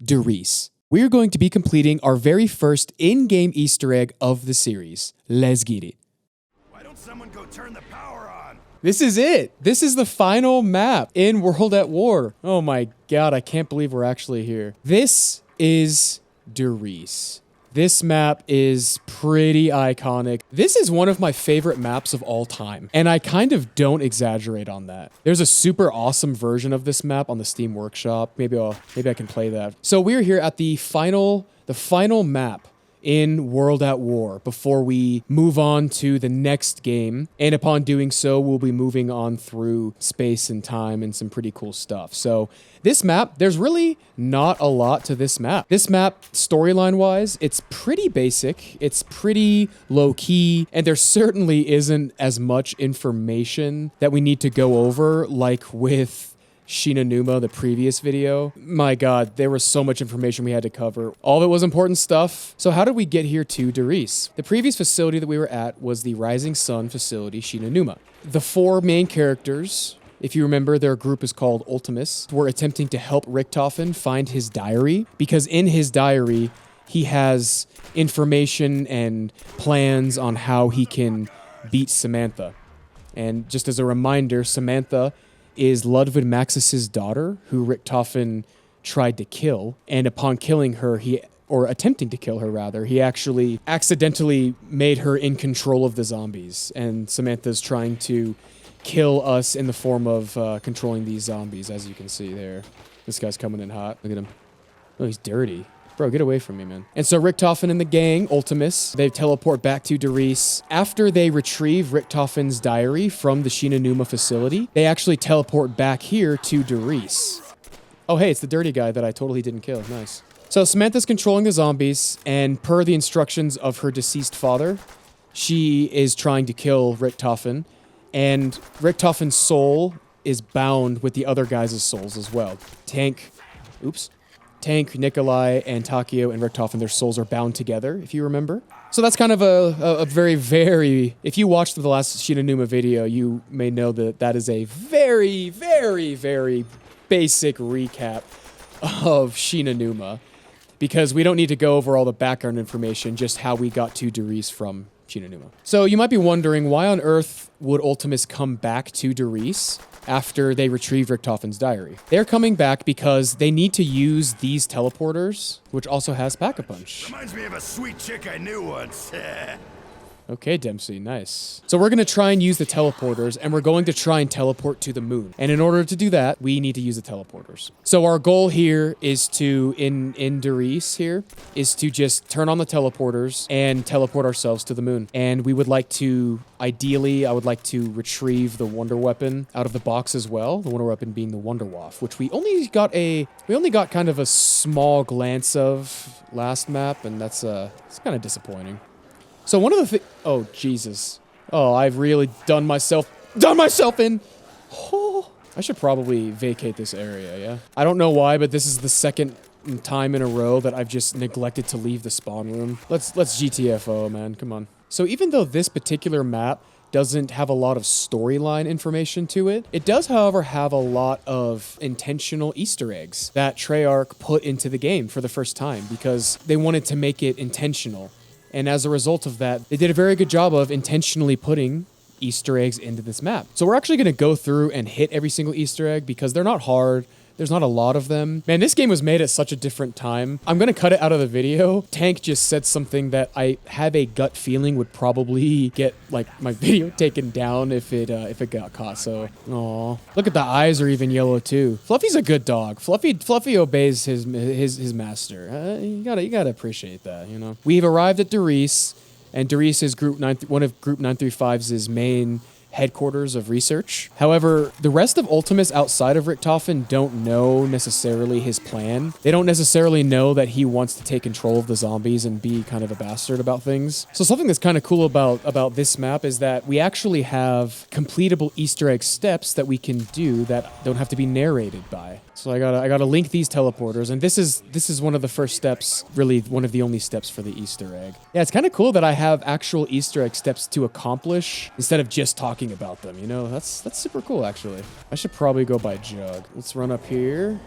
Riese. We're going to be completing our very first in-game Easter egg of the series. Let's get it. Why don't someone go turn the power on? This is it. This is the final map in World at War. Oh my god, I can't believe we're actually here. This is Riese. This map is pretty iconic. This is one of my favorite maps of all time, and I kind of don't exaggerate on that. There's a super awesome version of this map on the Steam Workshop. Maybe I can play that. So we're here at the final map in World at War before we move on to the next game. And upon doing so, we'll be moving on through space and time and some pretty cool stuff. So this map, there's really not a lot to this map. This map, storyline-wise, it's pretty basic. It's pretty low-key, and there certainly isn't as much information that we need to go over like with Shinonuma, the previous video. My god, there was so much information we had to cover. All of it was important stuff. So how did we get here to Riese? The previous facility that we were at was the Rising Sun facility, Shinonuma. The four main characters, if you remember, their group is called Ultimus, were attempting to help Richthofen find his diary, because in his diary, he has information and plans on how he can beat Samantha. And just as a reminder, Samantha is Ludwig Maxis's daughter, who Richthofen tried to kill. And upon killing her, or attempting to kill her rather, he actually accidentally made her in control of the zombies. And Samantha's trying to kill us in the form of controlling these zombies, as you can see there. This guy's coming in hot. Look at him. Oh, he's dirty. Bro, get away from me, man. And so Richthofen and the gang, Ultimus, they teleport back to Riese. After they retrieve Richthofen's diary from the Shinonuma facility, they actually teleport back here to Riese. Oh, hey, it's the dirty guy that I totally didn't kill. Nice. So Samantha's controlling the zombies, and per the instructions of her deceased father, she is trying to kill Richthofen, and Richthofen's soul is bound with the other guys' souls as well. Tank, Nikolai, and Takio, and Richthofen, their souls are bound together, if you remember. So that's kind of a very, very... If you watched the last Shinonuma video, you may know that that is a very, very, very basic recap of Shinonuma, because we don't need to go over all the background information, just how we got to Riese from Shinonuma. So you might be wondering, why on earth would Ultimus come back to Riese after they retrieve Richthofen's diary? They're coming back because they need to use these teleporters, which also has Pack-a-Punch. Reminds me of a sweet chick I knew once. Okay, Dempsey, nice. So we're going to try and use the teleporters, and we're going to try and teleport to the moon. And in order to do that, we need to use the teleporters. So our goal here is to, in Riese here, is to just turn on the teleporters and teleport ourselves to the moon. And we would like to, ideally, I would like to retrieve the Wonder Weapon out of the box as well. The Wonder Weapon being the Wonder Waff, which we only got kind of a small glance of last map, and it's kind of disappointing. So one of the oh, Jesus. Oh, I've really done myself in. Oh, I should probably vacate this area, yeah? I don't know why, but this is the second time in a row that I've just neglected to leave the spawn room. Let's GTFO, man, come on. So even though this particular map doesn't have a lot of storyline information to it, it does, however, have a lot of intentional Easter eggs that Treyarch put into the game for the first time, because they wanted to make it intentional. And as a result of that, they did a very good job of intentionally putting Easter eggs into this map. So we're actually going to go through and hit every single Easter egg, because they're not hard. There's not a lot of them. Man, this game was made at such a different time. I'm going to cut it out of the video. Tank just said something that I have a gut feeling would probably get like my video taken down if it got caught. So, aw. Look at the eyes are even yellow too. Fluffy's a good dog. Fluffy obeys his master. You gotta appreciate that, you know. We've arrived at Riese, and Riese is one of Group 935's main headquarters of research. However, the rest of Ultimus outside of Richthofen don't know necessarily his plan. They don't necessarily know that he wants to take control of the zombies and be kind of a bastard about things. So something that's kind of cool about this map is that we actually have completable Easter egg steps that we can do that don't have to be narrated by. So I gotta link these teleporters, and this is one of the first steps, really one of the only steps for the Easter egg. Yeah, it's kind of cool that I have actual Easter egg steps to accomplish instead of just talking about them, you know? That's super cool, actually. I should probably go by Jug. Let's run up here.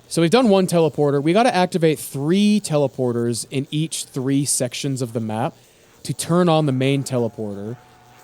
So we've done one teleporter. We got to activate 3 teleporters in each 3 sections of the map to turn on the main teleporter,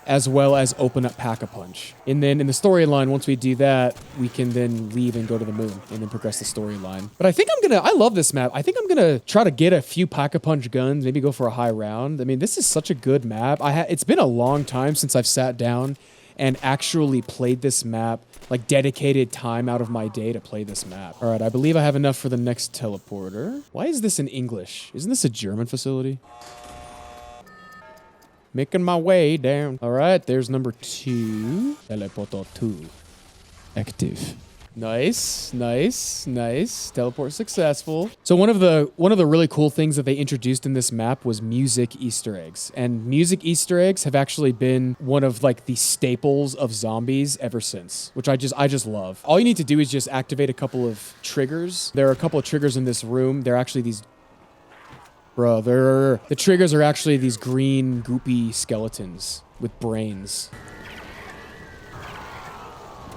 as well as open up Pack-a-Punch. And then in the storyline, once we do that, we can then leave and go to the moon and then progress the storyline. But I think I love this map. I think I'm gonna try to get a few Pack-a-Punch guns, maybe go for a high round. I mean, this is such a good map. It's been a long time since I've sat down and actually played this map, like dedicated time out of my day to play this map. All right, I believe I have enough for the next teleporter. Why is this in English? Isn't this a German facility? Making my way down. All right, there's number 2. Teleporter 2. Active. Nice, nice, nice. Teleport successful. So one of the really cool things that they introduced in this map was music Easter eggs. And music Easter eggs have actually been one of like the staples of zombies ever since, which I just love. All you need to do is just activate a couple of triggers. There are a couple of triggers in this room. They're actually these the triggers are actually these green goopy skeletons with brains.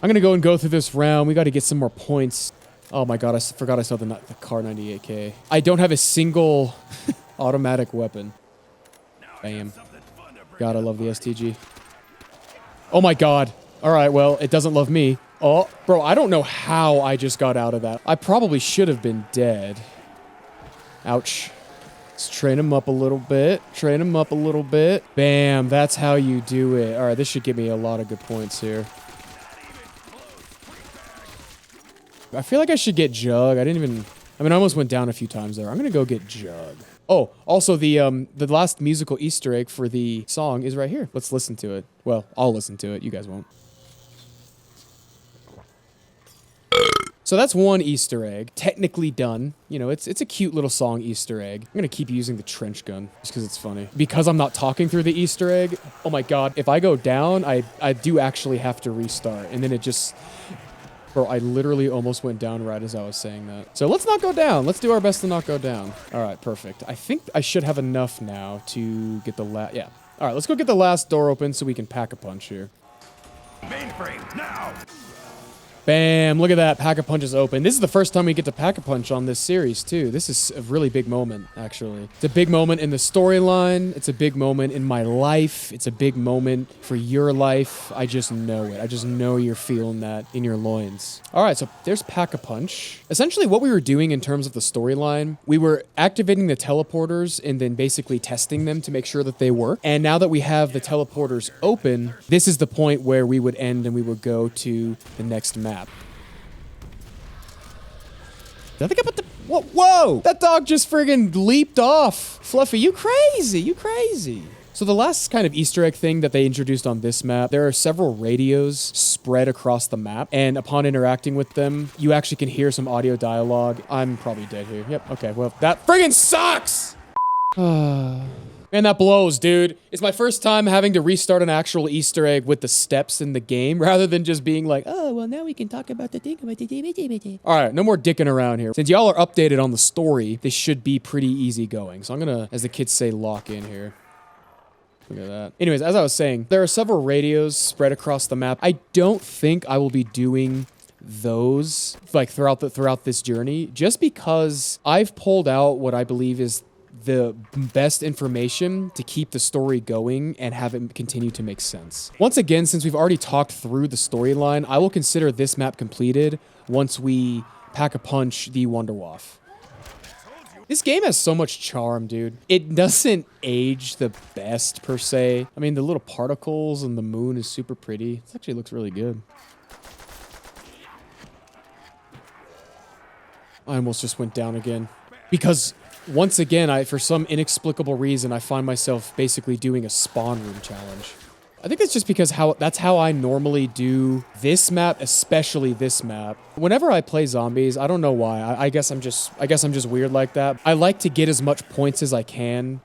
I'm gonna go through this round. We got to get some more points. Oh my god, I forgot I saw the Car 98K. I don't have a single automatic weapon. Bam. God, I love the STG. Oh my god. All right, well, it doesn't love me. Oh, bro, I don't know how I just got out of that. I probably should have been dead. Ouch. Let's train him up a little bit. Train him up a little bit. Bam, that's how you do it. All right, this should give me a lot of good points here. I feel like I should get Jug. I mean, I almost went down a few times there. I'm gonna go get Jug. Oh, also the last musical Easter egg for the song is right here. Let's listen to it. Well, I'll listen to it. You guys won't. So that's one Easter egg, technically done. You know, it's a cute little song Easter egg. I'm gonna keep using the trench gun just because it's funny. Because I'm not talking through the Easter egg, oh my god, if I go down, I do actually have to restart. And then it just... Bro, I literally almost went down right as I was saying that. So let's not go down. Let's do our best to not go down. All right, perfect. I think I should have enough now to get the last... Yeah. All right, let's go get the last door open so we can Pack-a-Punch here. Mainframe, now! Bam, look at that, Pack-a-Punch is open. This is the first time we get to Pack-a-Punch on this series, too. This is a really big moment, actually. It's a big moment in the storyline. It's a big moment in my life. It's a big moment for your life. I just know it. I just know you're feeling that in your loins. All right, so there's Pack-a-Punch. Essentially, what we were doing in terms of the storyline, we were activating the teleporters and then basically testing them to make sure that they work. And now that we have the teleporters open, this is the point where we would end and we would go to the next map. I think I put the... Whoa! That dog just friggin' leaped off. Fluffy, you crazy. You crazy. So the last kind of Easter egg thing that they introduced on this map, there are several radios spread across the map. And upon interacting with them, you actually can hear some audio dialogue. I'm probably dead here. Yep. Okay, well, that friggin' sucks! Man, that blows, dude. It's my first time having to restart an actual Easter egg with the steps in the game rather than just being like, oh, well, now we can talk about the thing about the... All right, no more dicking around here. Since y'all are updated on the story, this should be pretty easy going. So I'm gonna, as the kids say, lock in here. Look at that. Anyways, as I was saying, there are several radios spread across the map. I don't think I will be doing those like throughout this journey, just because I've pulled out what I believe is the best information to keep the story going and have it continue to make sense. Once again, since we've already talked through the storyline, I will consider this map completed once we Pack-a-Punch the Wonderwaff. This game has so much charm, dude. It doesn't age the best, per se. I mean, the little particles and the moon is super pretty. It actually looks really good. I almost just went down again. Because... once again, for some inexplicable reason, I find myself basically doing a spawn room challenge. I think it's just because that's how I normally do this map, especially this map. Whenever I play zombies, I don't know why. I guess I'm just weird like that. I like to get as much points as I can.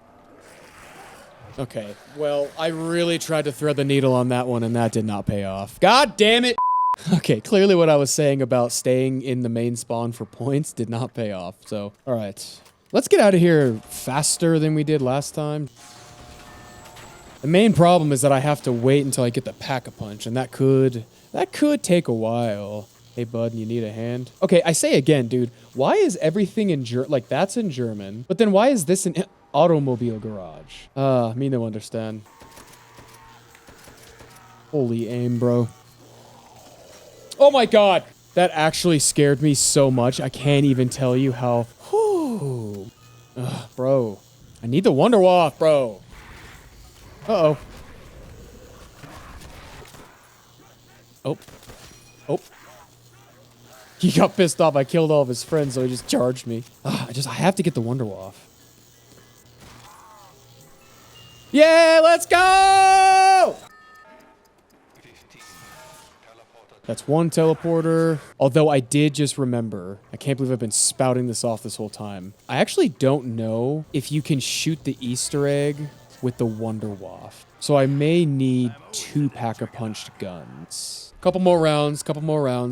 Okay, well, I really tried to thread the needle on that one, and that did not pay off. God damn it! Okay, clearly what I was saying about staying in the main spawn for points did not pay off. So, all right. Let's get out of here faster than we did last time. The main problem is that I have to wait until I get the Pack-a-Punch, and that could take a while. Hey, bud, you need a hand? Okay, I say again, dude, why is everything in like, that's in German, but then why is this in automobile garage? Me no understand. Holy aim, bro. Oh my god! That actually scared me so much. I can't even tell you how... Whew. Ugh, bro. I need the Wonderwaff, bro. Uh-oh. Oh. Oh. He got pissed off. I killed all of his friends, so he just charged me. Ugh, I have to get the Wonderwaff. Yeah, let's go! That's one teleporter. Although I did just remember, I can't believe I've been spouting this off this whole time. I actually don't know if you can shoot the Easter egg with the Wonderwaff. So I may need 2 Pack-a-Punched guns. Couple more rounds,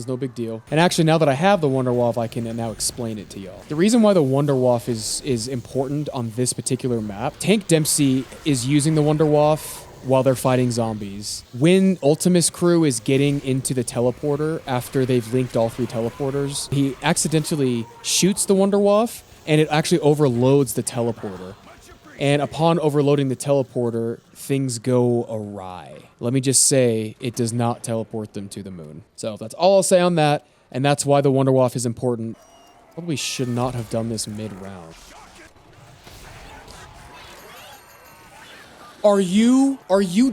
no big deal. And actually, now that I have the Wonderwaff, I can now explain it to y'all. The reason why the Wonderwaff is important on this particular map, Tank Dempsey is using the Wonderwaff while they're fighting zombies. When Ultimus crew is getting into the teleporter after they've linked all 3 teleporters, he accidentally shoots the Wonderwaff and it actually overloads the teleporter. And upon overloading the teleporter, things go awry. Let me just say, it does not teleport them to the moon. So that's all I'll say on that, and that's why the Wonderwaff is important. Probably should not have done this mid-round. Are you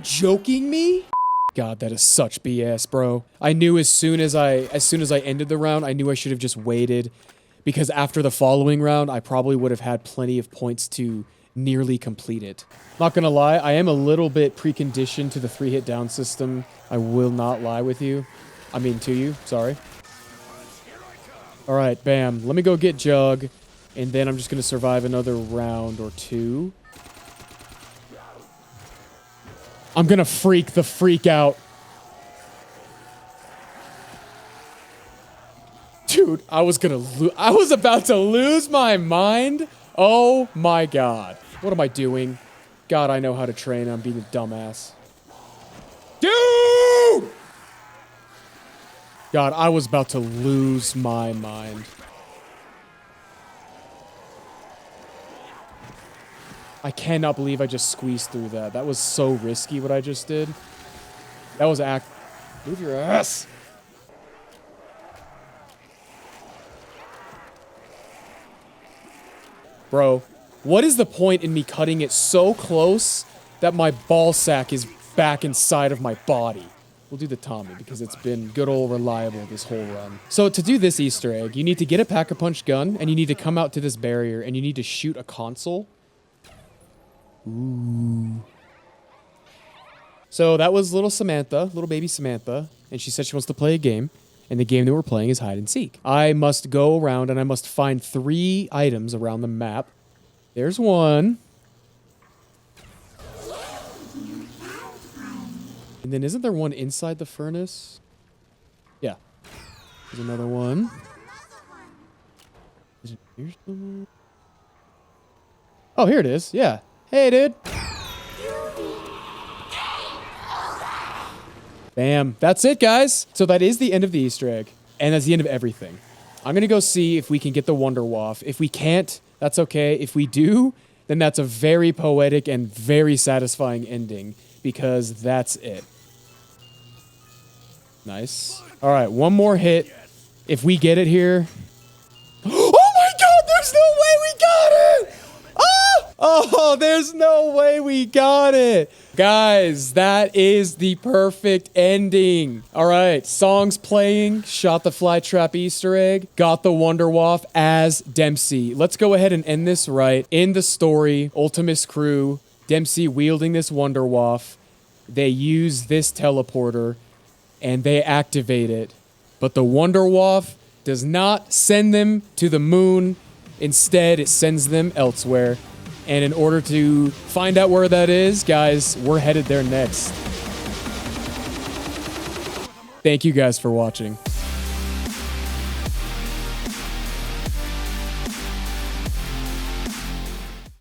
joking me? God, that is such BS, bro. I knew as soon as I ended the round, I knew I should have just waited, because after the following round, I probably would have had plenty of points to nearly complete it. Not gonna lie, I am a little bit preconditioned to the 3-hit down system. I will not lie with you. I mean, to you, sorry. All right, bam. Let me go get Jug, and then I'm just gonna survive another round or 2. I'm gonna freak the freak out. Dude, I was about to lose my mind. Oh my god. What am I doing? God, I know how to train. I'm being a dumbass. Dude! God, I was about to lose my mind. I cannot believe I just squeezed through that. That was so risky what I just did. That was Move your ass! Bro, what is the point in me cutting it so close that my ball sack is back inside of my body? We'll do the Tommy because it's been good old reliable this whole run. So to do this Easter egg, you need to get a Pack-a-Punch gun and you need to come out to this barrier and you need to shoot a console. Ooh. So that was little Samantha, little baby Samantha, and she said she wants to play a game, and the game that we're playing is hide and seek. I must go around and I must find 3 items around the map. There's one. And then isn't there one inside the furnace? Yeah. There's another one. Is it here somewhere? Oh, here it is. Yeah. Hey, dude. Bam. That's it, guys. So that is the end of the Easter egg. And that's the end of everything. I'm going to go see if we can get the Wonderwaff. If we can't, that's okay. If we do, then that's a very poetic and very satisfying ending. Because that's it. Nice. All right, one more hit. If we get it here... Oh my god, there's no way we got it! Oh, there's no way we got it. Guys, that is the perfect ending. All right, songs playing, shot the flytrap Easter egg, got the Wonderwaff as Dempsey. Let's go ahead and end this right. In the story, Ultimus crew, Dempsey wielding this Wonderwaff, they use this teleporter, and they activate it. But the Wonderwaff does not send them to the moon. Instead, it sends them elsewhere. And in order to find out where that is, guys, we're headed there next. Thank you guys for watching.